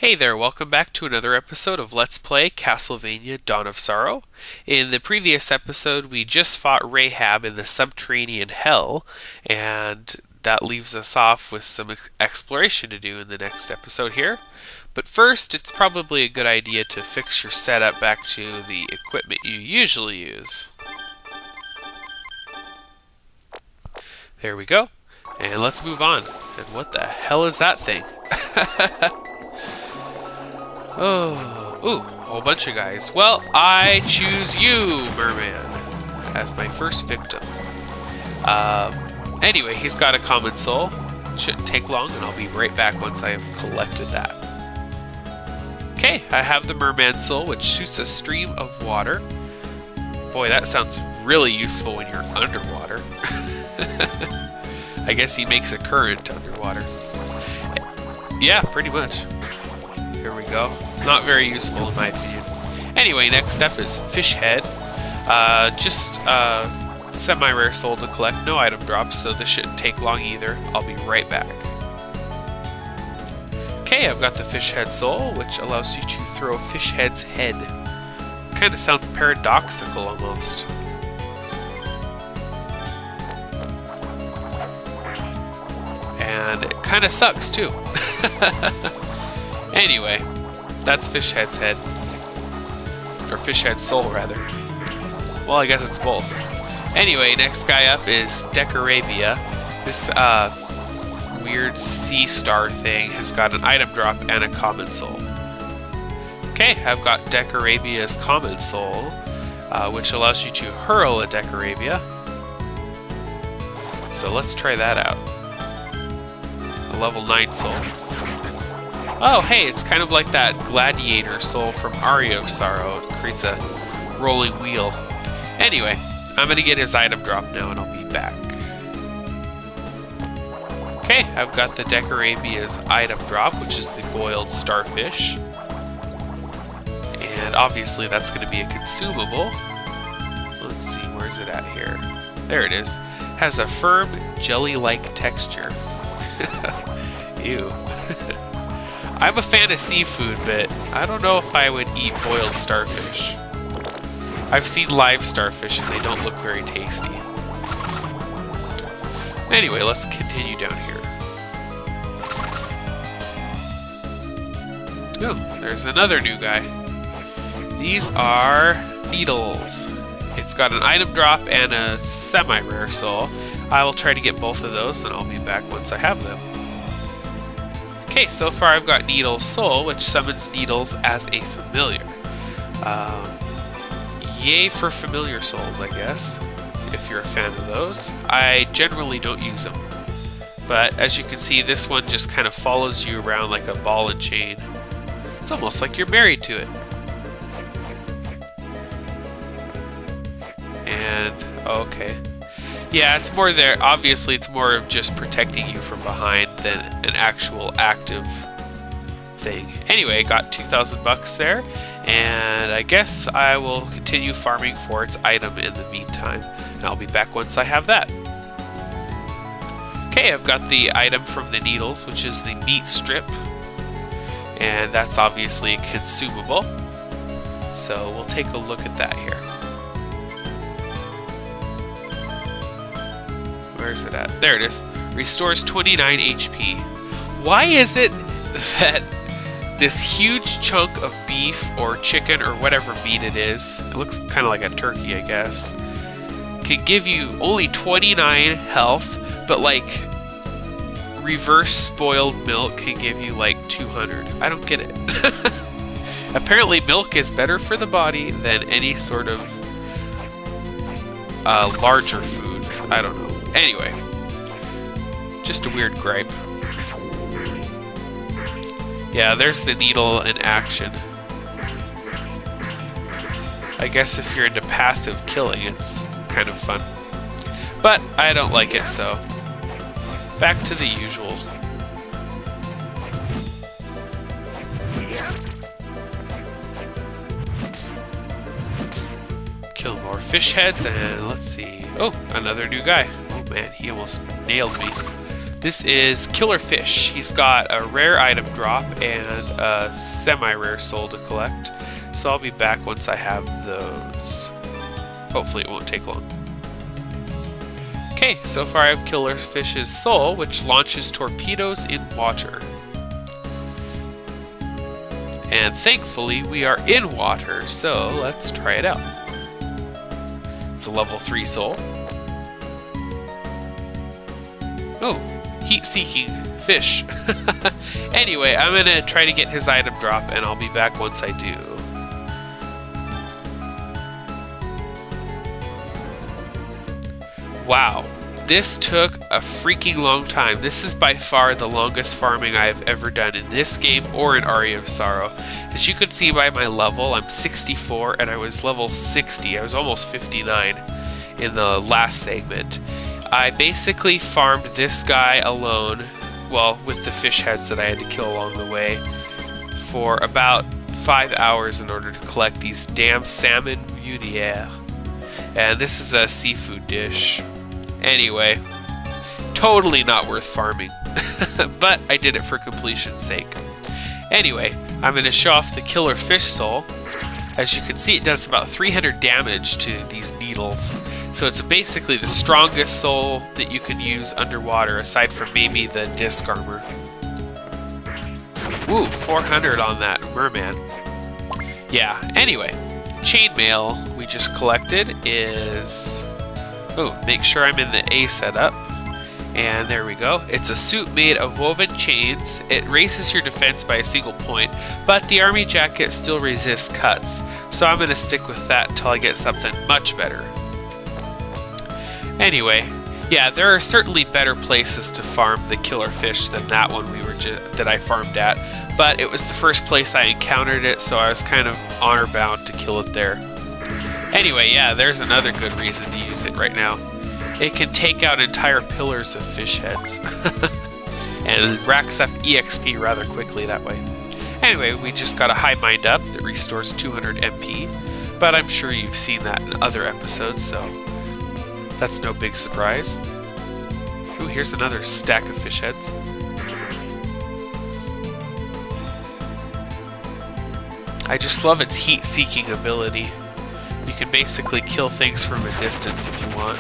Hey there, welcome back to another episode of Let's Play Castlevania Dawn of Sorrow. In the previous episode, we just fought Rahab in the Subterranean Hell, and that leaves us off with some exploration to do in the next episode here. But first, it's probably a good idea to fix your setup back to the equipment you usually use. There we go. And let's move on. And what the hell is that thing? Oh, ooh, a whole bunch of guys. Well, I choose you, Merman, as my first victim. Anyway, he's got a common soul. Shouldn't take long, and I'll be right back once I have collected that. Okay, I have the Merman soul, which shoots a stream of water. Boy, that sounds really useful when you're underwater. I guess he makes a current underwater. Yeah, pretty much. Here we go. Not very useful in my opinion. Anyway, next up is Fish Head. Just semi-rare soul to collect, no item drops, so this shouldn't take long either. I'll be right back. Okay, I've got the Fish Head soul, which allows you to throw Fish Head's head. Kind of sounds paradoxical almost. And it kind of sucks too. Anyway, that's Fish Head's head. Or Fish Head's soul, rather. Well, I guess it's both. Anyway, next guy up is Dracula. This weird sea star thing has got an item drop and a common soul. Okay, I've got Dracula's common soul, which allows you to hurl a Dracula. So let's try that out. A level 9 soul. Oh, hey, it's kind of like that gladiator soul from Aria of Sorrow. It creates a rolling wheel. Anyway, I'm going to get his item drop now and I'll be back. Okay, I've got the Dracula's item drop, which is the boiled starfish. And obviously that's going to be a consumable. Let's see, where's it at here? There it is. Has a firm, jelly-like texture. Ew. I'm a fan of seafood, but I don't know if I would eat boiled starfish. I've seen live starfish and they don't look very tasty. Anyway, let's continue down here. Oh, there's another new guy. These are needles. It's got an item drop and a semi-rare soul. I will try to get both of those and I'll be back once I have them. Okay, so far I've got Needle Soul, which summons Needles as a familiar. Yay for familiar souls, I guess, if you're a fan of those. I generally don't use them. But as you can see, this one just kind of follows you around like a ball and chain. It's almost like you're married to it. And, okay. Yeah, it's more there. Obviously, it's more of just protecting you from behind than an actual active thing. Anyway, got 2,000 bucks there, and I guess I will continue farming for its item in the meantime. And I'll be back once I have that. Okay, I've got the item from the needles, which is the meat strip, and that's obviously consumable. So we'll take a look at that here. Where's it at? There it is. Restores 29 HP. Why is it that this huge chunk of beef or chicken or whatever meat it is, it looks kind of like a turkey, I guess, can give you only 29 health, but like reverse spoiled milk can give you like 200? I don't get it. Apparently milk is better for the body than any sort of larger food. I don't know. Anyway, just a weird gripe. Yeah, there's the needle in action. I guess if you're into passive killing, it's kind of fun. But I don't like it, so back to the usual. Kill more fish heads, and let's see. Oh, another new guy. Oh man, he almost nailed me. This is Killer Fish. He's got a rare item drop and a semi-rare soul to collect. So I'll be back once I have those. Hopefully it won't take long. Okay, so far I have Killer Fish's soul, which launches torpedoes in water. And thankfully we are in water, so let's try it out. It's a level 3 soul. Oh, heat-seeking fish. Anyway, I'm gonna try to get his item drop, and I'll be back once I do. Wow, this took a freaking long time. This is by far the longest farming I've ever done in this game or in Aria of Sorrow. As you can see by my level, I'm 64 and I was level 60. I was almost 59 in the last segment. I basically farmed this guy alone, well, with the fish heads that I had to kill along the way, for about 5 hours in order to collect these damn salmon beautier. And this is a seafood dish. Anyway, totally not worth farming, but I did it for completion's sake. Anyway, I'm going to show off the Killer Fish Soul. As you can see, it does about 300 damage to these needles. So it's basically the strongest soul that you can use underwater, aside from maybe the disc armor. Ooh, 400 on that merman. Yeah, anyway, chainmail we just collected is... Oh, make sure I'm in the A setup. And there we go. It's a suit made of woven chains. It raises your defense by a single point, but the army jacket still resists cuts. So I'm going to stick with that until I get something much better. Anyway, yeah, there are certainly better places to farm the killer fish than that one that I farmed at, but it was the first place I encountered it, so I was kind of honor bound to kill it there. Anyway, yeah, there's another good reason to use it right now. It can take out entire pillars of fish heads. And it racks up EXP rather quickly that way. Anyway, we just got a high mind up that restores 200 MP, but I'm sure you've seen that in other episodes, so that's no big surprise. Ooh, here's another stack of fish heads. I just love its heat-seeking ability. You can basically kill things from a distance if you want.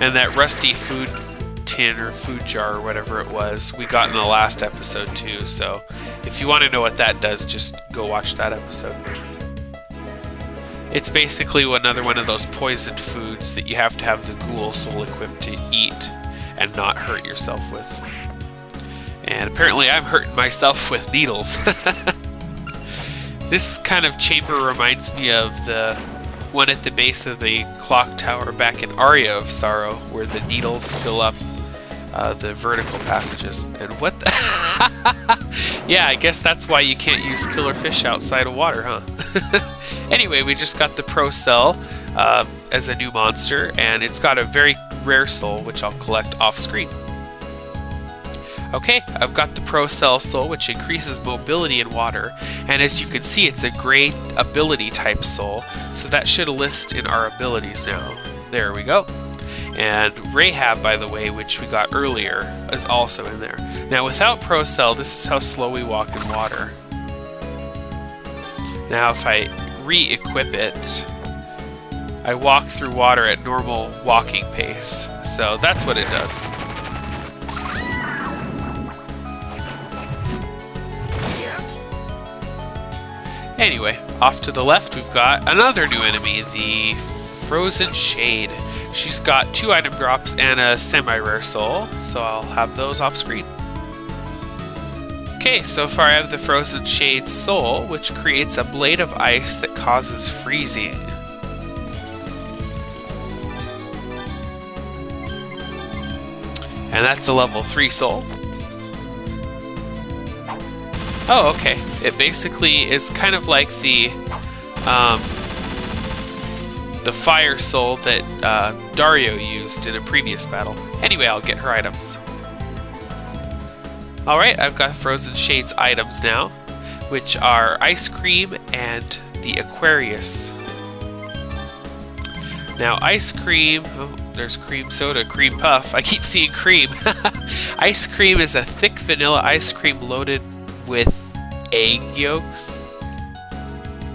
And that rusty food tin or food jar or whatever it was, we got in the last episode too, so if you want to know what that does, just go watch that episode. It's basically another one of those poisoned foods that you have to have the ghoul soul equipped to eat and not hurt yourself with. And apparently I'm hurting myself with needles. This kind of chamber reminds me of the one at the base of the clock tower back in Aria of Sorrow, where the needles fill up the vertical passages. And what the... Yeah, I guess that's why you can't use killer fish outside of water, huh? Anyway, we just got the Pro Cell as a new monster, and it's got a very rare soul, which I'll collect off screen. Okay, I've got the Pro Cell Soul, which increases mobility in water, and as you can see, it's a great ability type soul, so that should list in our abilities now. There we go. And Rahab, by the way, which we got earlier, is also in there. Now, without Pro Cell, this is how slow we walk in water. Now, if I re-equip it, I walk through water at normal walking pace, so that's what it does. Anyway, off to the left we've got another new enemy, the Frozen Shade. She's got 2 item drops and a semi-rare soul, so I'll have those off screen. Okay, so far I have the Frozen Shade soul, which creates a blade of ice that causes freezing. And that's a level 3 soul. Oh, okay. It basically is kind of like the fire soul that Dario used in a previous battle. Anyway, I'll get her items. Alright, I've got Frozen Shade's items now, which are Ice Cream and the Aquarius. Now ice cream, oh, there's cream soda, cream puff. I keep seeing cream. Ice cream is a thick vanilla ice cream loaded with egg yolks.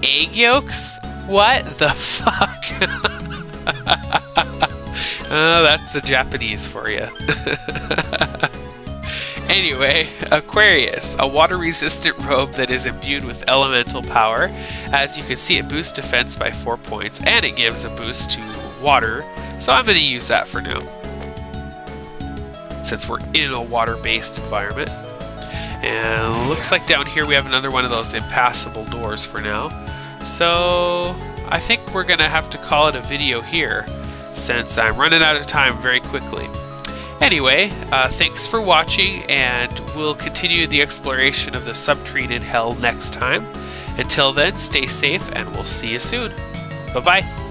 Egg yolks? What the fuck? Oh, that's the Japanese for you. Anyway, Aquarius, a water-resistant robe that is imbued with elemental power. As you can see, it boosts defense by 4 points, and it gives a boost to water, so I'm going to use that for now, since we're in a water-based environment. And looks like down here we have another one of those impassable doors for now. So I think we're going to have to call it a video here, since I'm running out of time very quickly. Anyway, thanks for watching, and we'll continue the exploration of the Subterranean Hell next time. Until then, stay safe, and we'll see you soon. Bye-bye.